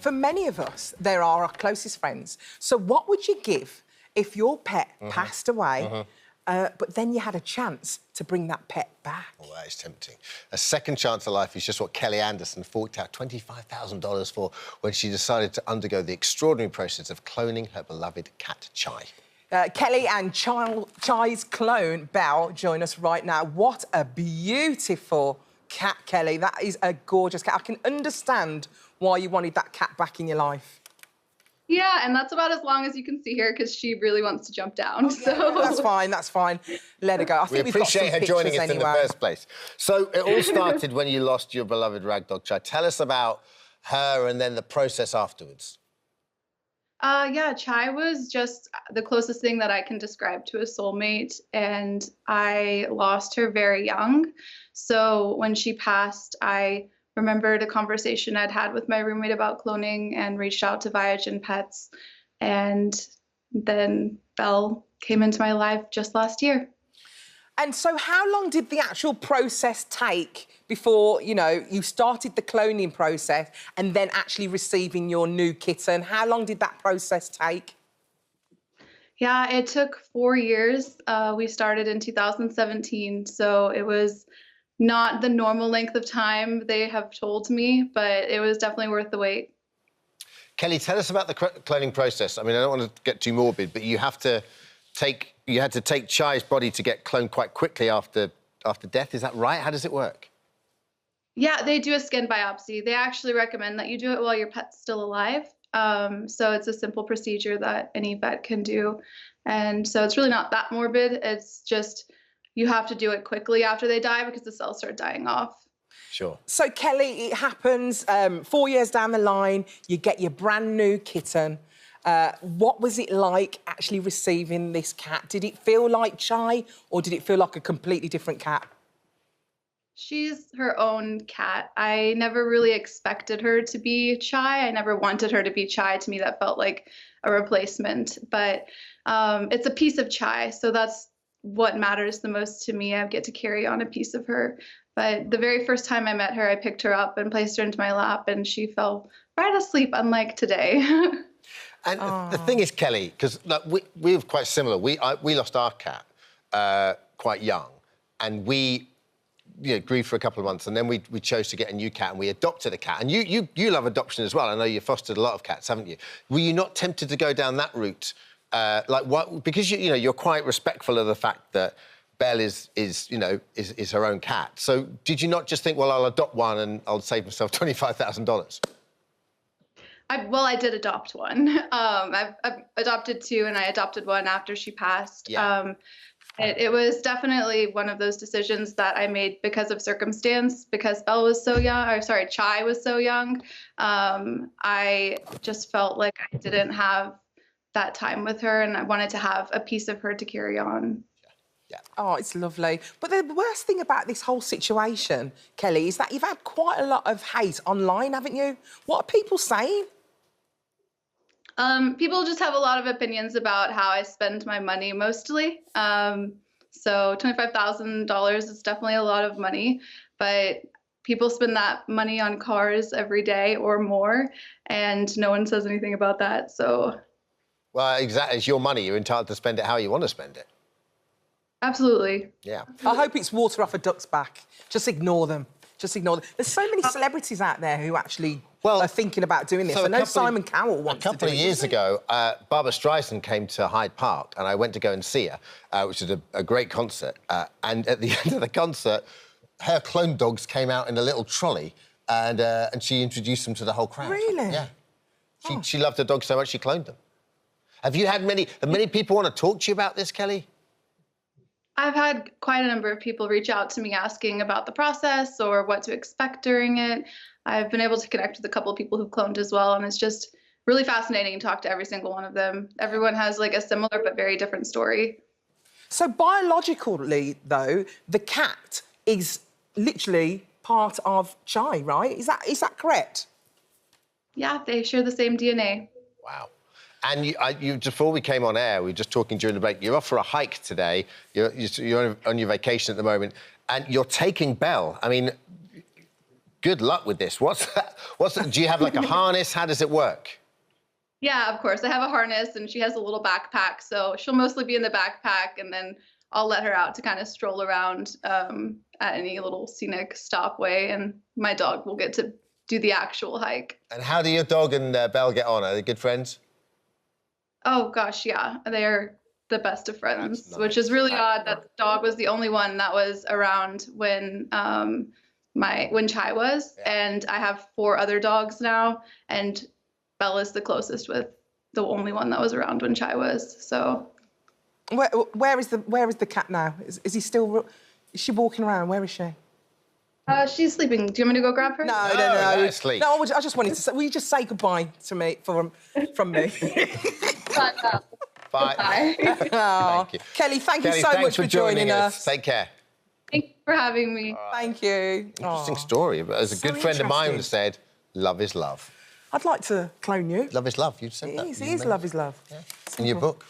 for many of us, they are our closest friends. So what would you give if your pet passed away, but then you had a chance to bring that pet back? Oh, that is tempting. A second chance at life is just what Kelly Anderson forked out $25,000 for when she decided to undergo the extraordinary process of cloning her beloved cat, Chai. Kelly and Chai's clone, Belle, join us right now. What a beautiful cat, Kelly. That is a gorgeous cat. I can understand why you wanted that cat back in your life. Yeah, and that's about as long as you can see here because she really wants to jump down. So That's fine, that's fine. Let her go. I think We appreciate her joining us in the first place. So it all started when you lost your beloved ragdoll, Chai. Tell us about her and then the process afterwards. Yeah, Chai was just the closest thing that I can describe to a soulmate, and I lost her very young. So when she passed, I remembered a conversation I'd had with my roommate about cloning and reached out to Viagen Pets, and then Belle came into my life just last year. And so how long did the actual process take before, you know, you started the cloning process and then actually receiving your new kitten? How long did that process take? Yeah, it took 4 years. We started in 2017, so it was not the normal length of time they have told me, but it was definitely worth the wait. Kelly, tell us about the cloning process. I mean, I don't want to get too morbid, but you had to take Chai's body to get cloned quite quickly after death. Is that right? How does it work? Yeah, they do a skin biopsy. They actually recommend that you do it while your pet's still alive. So it's a simple procedure that any vet can do. And so it's really not that morbid. It's just you have to do it quickly after they die because the cells start dying off. Sure. So, Kelly, it happens 4 years down the line, you get your brand new kitten. What was it like actually receiving this cat? Did it feel like Chai or did it feel like a completely different cat? She's her own cat. I never really expected her to be Chai. I never wanted her to be Chai. To me, that felt like a replacement. But it's a piece of Chai, so that's what matters the most to me. I get to carry on a piece of her. But the very first time I met her, I picked her up and placed her into my lap, and she fell right asleep, unlike today. And the thing is, Kelly, because we were quite similar. We lost our cat quite young, and we grieved for a couple of months, and then we chose to get a new cat, and we adopted a cat. And you love adoption as well. I know you fostered a lot of cats, haven't you? Were you not tempted to go down that route? Because you're quite respectful of the fact that Belle is her own cat. So did you not just think, well, I'll adopt one and I'll save myself $25,000? Well, I did adopt one. I've adopted two, and I adopted one after she passed. Yeah. It was definitely one of those decisions that I made because of circumstance, because Belle was so young, or sorry, Chai was so young. I just felt like I didn't have that time with her, and I wanted to have a piece of her to carry on. Yeah. Oh, it's lovely. But the worst thing about this whole situation, Kelly, is that you've had quite a lot of hate online, haven't you? What are people saying? People just have a lot of opinions about how I spend my money mostly. So $25,000 is definitely a lot of money, but people spend that money on cars every day or more, and no one says anything about that, so. Well, exactly, it's your money. You're entitled to spend it how you want to spend it. Absolutely. Yeah. I hope it's water off a duck's back. Just ignore them. Just ignore them. There's so many celebrities out there who actually are thinking about doing this. I know Simon Cowell wants to do it. A couple of years ago, Barbra Streisand came to Hyde Park, and I went to go and see her, which was a great concert. And at the end of the concert, her clone dogs came out in a little trolley, and she introduced them to the whole crowd. Really? Yeah. She loved her dogs so much she cloned them. Have many people want to talk to you about this, Kelly? I've had quite a number of people reach out to me asking about the process or what to expect during it. I've been able to connect with a couple of people who've cloned as well, and it's just really fascinating to talk to every single one of them. Everyone has like a similar but very different story. So biologically, though, the cat is literally part of Chai, right? Is that correct? Yeah, they share the same DNA. Wow. And you, before we came on air, we were just talking during the break, you're off for a hike today, you're on your vacation at the moment, and you're taking Belle. I mean, good luck with this. Do you have like a harness? How does it work? Yeah, of course. I have a harness and she has a little backpack, so she'll mostly be in the backpack, and then I'll let her out to kind of stroll around at any little scenic stopway, and my dog will get to do the actual hike. And how do your dog and Belle get on? Are they good friends? Oh gosh, yeah, they're the best of friends, Nice. which is really odd that the dog was the only one that was around when when Chai was, and I have 4 other dogs now, and Belle is the closest with the only one that was around when Chai was. So, where is the cat now? Is he still? Is she walking around? Where is she? She's sleeping. Do you want me to go grab her? No. Sleep. No, I just wanted to say. Will you just say goodbye to me from me? Bye. Oh, Thank you. Kelly, thank you so much for joining us. Take care. Thank you for having me. Thank you. Interesting story. But as a So good friend of mine interesting. said, love is love. I'd like to clone you. Love is love. You said that. It is love is love. In your book.